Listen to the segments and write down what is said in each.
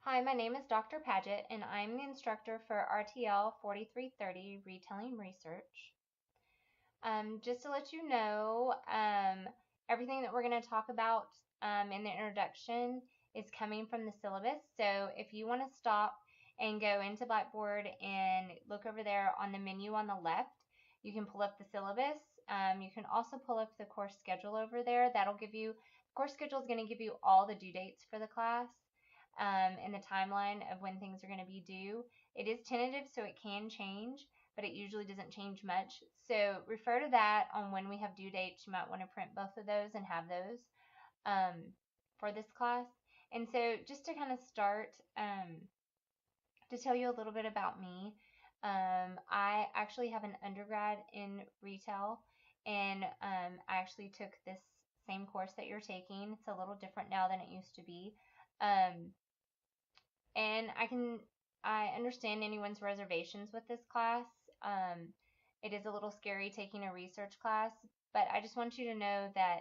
Hi, my name is Dr. Paget, and I'm the instructor for RTL 4330 Retailing Research. Just to let you know, everything that we're going to talk about in the introduction is coming from the syllabus. So if you want to stop and go into Blackboard and look over there on the menu on the left, you can pull up the syllabus. You can also pull up the course schedule over there. That'll give you, the course schedule is going to give you all the due dates for the class. And the timeline of when things are going to be due. It is tentative, so it can change, but it usually doesn't change much. So refer to that on when we have due dates. You might want to print both of those and have those for this class. And so just to kind of start, to tell you a little bit about me, I actually have an undergrad in retail, and I actually took this same course that you're taking. It's a little different now than it used to be. And I understand anyone's reservations with this class. It is a little scary taking a research class, but I just want you to know that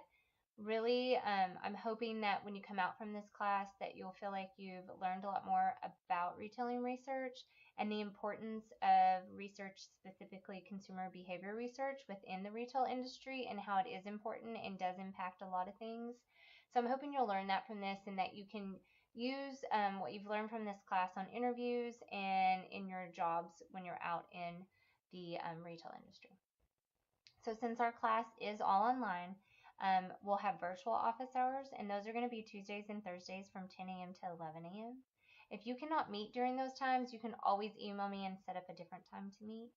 really, I'm hoping that when you come out from this class that you'll feel like you've learned a lot more about retailing research and the importance of research, specifically consumer behavior research within the retail industry, and how it is important and does impact a lot of things. So I'm hoping you'll learn that from this, and that you can use what you've learned from this class on interviews and in your jobs when you're out in the retail industry. So since our class is all online, we'll have virtual office hours, and those are going to be Tuesdays and Thursdays from 10 a.m. to 11 a.m. If you cannot meet during those times, you can always email me and set up a different time to meet.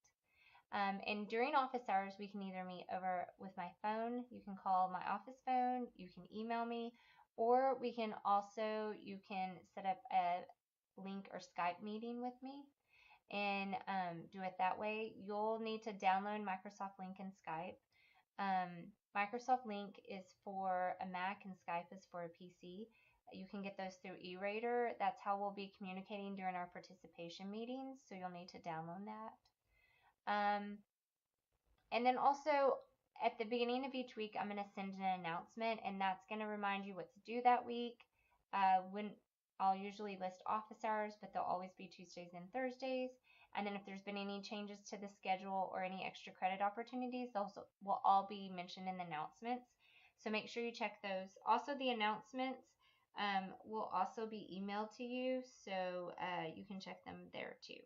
And during office hours, we can either meet over with my phone, you can call my office phone, you can email me, or you can set up a link or Skype meeting with me and do it that way. You'll need to download Microsoft Link and Skype. Microsoft Link is for a Mac and Skype is for a PC. You can get those through eRater. That's how we'll be communicating during our participation meetings, so you'll need to download that. And then also at the beginning of each week, I'm going to send an announcement, and that's going to remind you what to do that week. When I'll usually list office hours, but they'll always be Tuesdays and Thursdays. And then if there's been any changes to the schedule or any extra credit opportunities, those will all be mentioned in the announcements. So make sure you check those. Also, the announcements will also be emailed to you, so you can check them there too.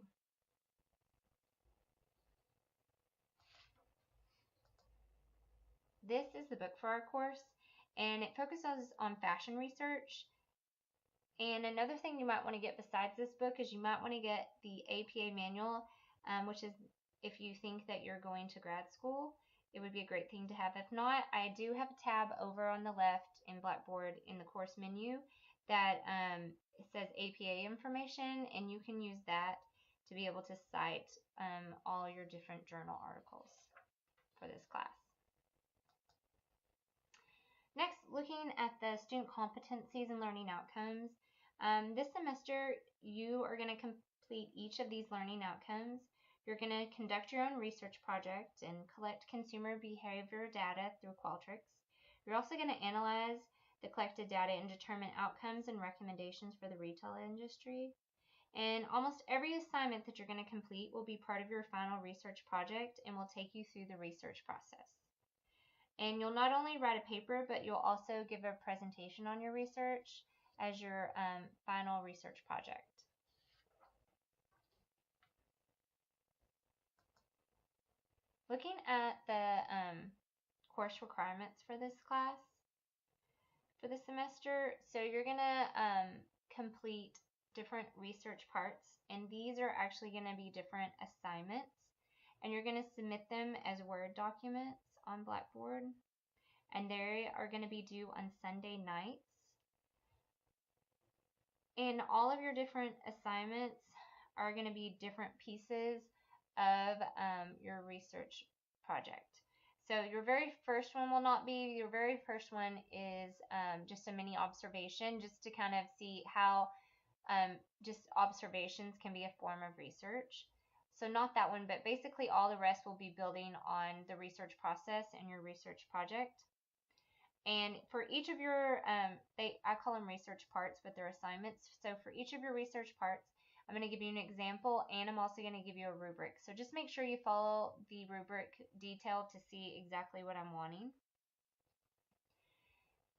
This is the book for our course, and it focuses on fashion research. And another thing you might want to get besides this book is you might want to get the APA manual, which is if you think that you're going to grad school, it would be a great thing to have. If not, I do have a tab over on the left in Blackboard in the course menu that it says APA information, and you can use that to be able to cite all your different journal articles for this class. Next, looking at the student competencies and learning outcomes. This semester, you are going to complete each of these learning outcomes. You're going to conduct your own research project and collect consumer behavior data through Qualtrics. You're also going to analyze the collected data and determine outcomes and recommendations for the retail industry. And almost every assignment that you're going to complete will be part of your final research project and will take you through the research process. And you'll not only write a paper, but you'll also give a presentation on your research as your final research project. Looking at the course requirements for this class, for the semester, so you're going to complete different research parts, and these are actually going to be different assignments, and you're going to submit them as Word documents on Blackboard, and they are going to be due on Sunday nights. And all of your different assignments are going to be different pieces of your research project. So your very first one will not be, your very first one is just a mini observation, just to kind of see how just observations can be a form of research. So not that one, but basically all the rest will be building on the research process and your research project. And for each of your, I call them research parts, but they're assignments. So for each of your research parts, I'm going to give you an example, and I'm also going to give you a rubric. So just make sure you follow the rubric detailed to see exactly what I'm wanting.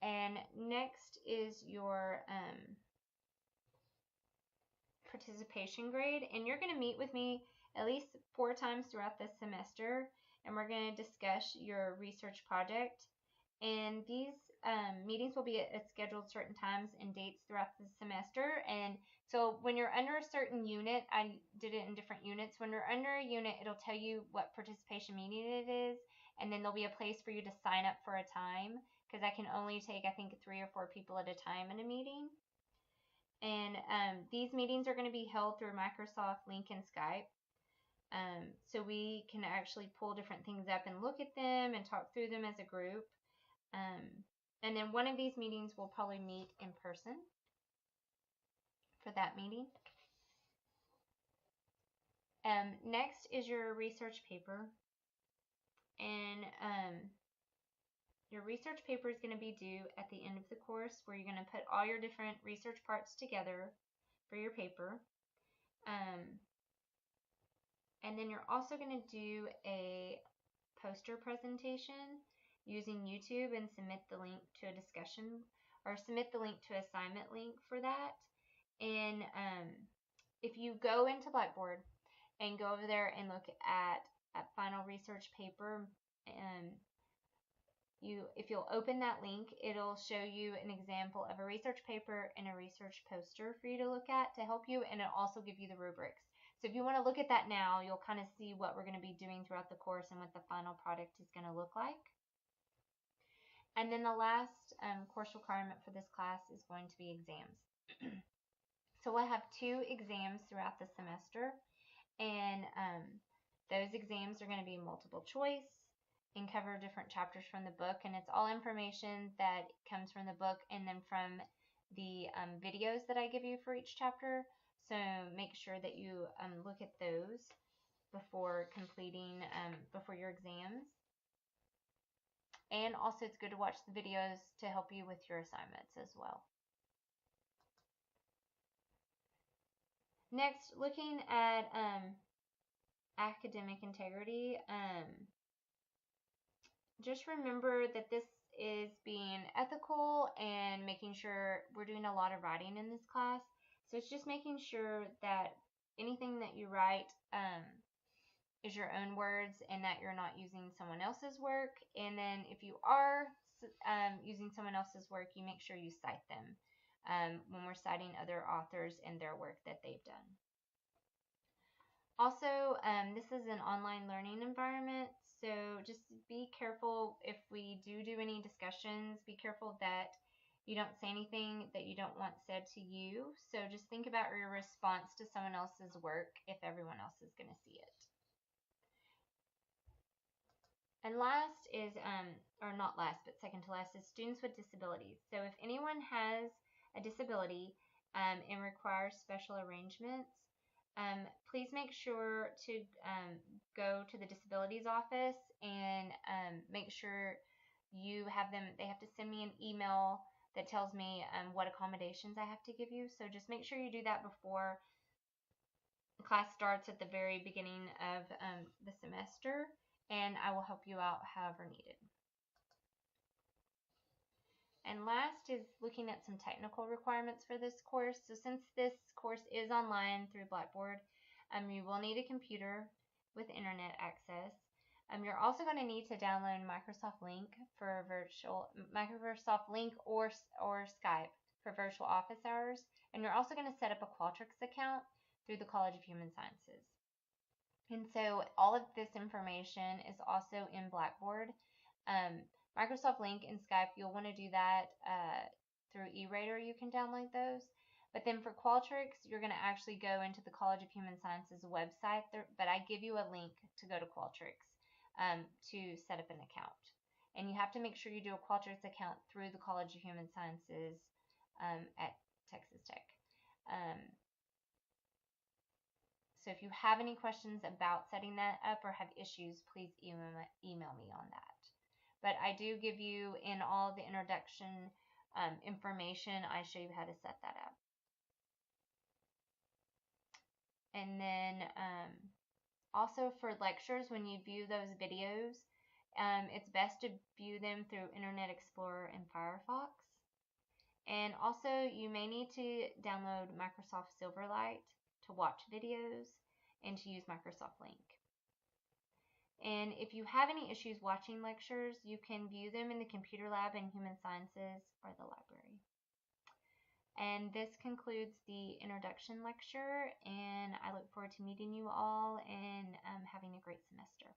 And next is your participation grade, and you're going to meet with me at least 4 times throughout this semester, and we're going to discuss your research project. And these meetings will be at scheduled certain times and dates throughout the semester. And so when you're under a certain unit, I did it in different units. When you're under a unit, it'll tell you what participation meeting it is, and then there'll be a place for you to sign up for a time, because I can only take, I think, 3 or 4 people at a time in a meeting. And these meetings are going to be held through Microsoft Link and Skype. So we can actually pull different things up and look at them and talk through them as a group. And then one of these meetings will probably meet in person for that meeting. Next is your research paper. And your research paper is going to be due at the end of the course, where you're going to put all your different research parts together for your paper. And then you're also going to do a poster presentation using YouTube and submit the link to a discussion, or submit the link to assignment link for that. And if you go into Blackboard and go over there and look at final research paper, if you'll open that link, it'll show you an example of a research paper and a research poster for you to look at to help you, and it'll also give you the rubrics. So if you want to look at that now, you'll kind of see what we're going to be doing throughout the course and what the final product is going to look like. And then the last course requirement for this class is going to be exams. So we'll have 2 exams throughout the semester, and those exams are going to be multiple choice and cover different chapters from the book, and it's all information that comes from the book and then from the videos that I give you for each chapter. So make sure that you look at those before completing, before your exams. And also it's good to watch the videos to help you with your assignments as well. Next, looking at academic integrity, just remember that this is being ethical and making sure we're doing a lot of writing in this class. So it's just making sure that anything that you write is your own words and that you're not using someone else's work. And then if you are using someone else's work, you make sure you cite them when we're citing other authors and their work that they've done. Also, this is an online learning environment, so just be careful if we do any discussions. Be careful that you don't say anything that you don't want said to you. So just think about your response to someone else's work if everyone else is going to see it. And last is, or not last, but second to last, is students with disabilities. So if anyone has a disability and requires special arrangements, please make sure to go to the disabilities office and make sure you have them. They have to send me an email that tells me what accommodations I have to give you. So just make sure you do that before class starts at the very beginning of the semester, and I will help you out however needed. And last is looking at some technical requirements for this course. So since this course is online through Blackboard, you will need a computer with internet access. You're also going to need to download Microsoft Link or Skype for virtual office hours. And you're also going to set up a Qualtrics account through the College of Human Sciences. And so all of this information is also in Blackboard. Microsoft Link and Skype, you'll want to do that through eRater. You can download those. But then for Qualtrics, you're going to actually go into the College of Human Sciences website. But I give you a link to go to Qualtrics to set up an account. And you have to make sure you do a Qualtrics account through the College of Human Sciences at Texas Tech. So if you have any questions about setting that up or have issues, please email me on that. But I do give you, in all the introduction information, I show you how to set that up. And then also for lectures, when you view those videos, it's best to view them through Internet Explorer and Firefox. And also, you may need to download Microsoft Silverlight to watch videos and to use Microsoft Link. And if you have any issues watching lectures, you can view them in the computer lab in Human Sciences or the library. And this concludes the introduction lecture, and I look forward to meeting you all and having a great semester.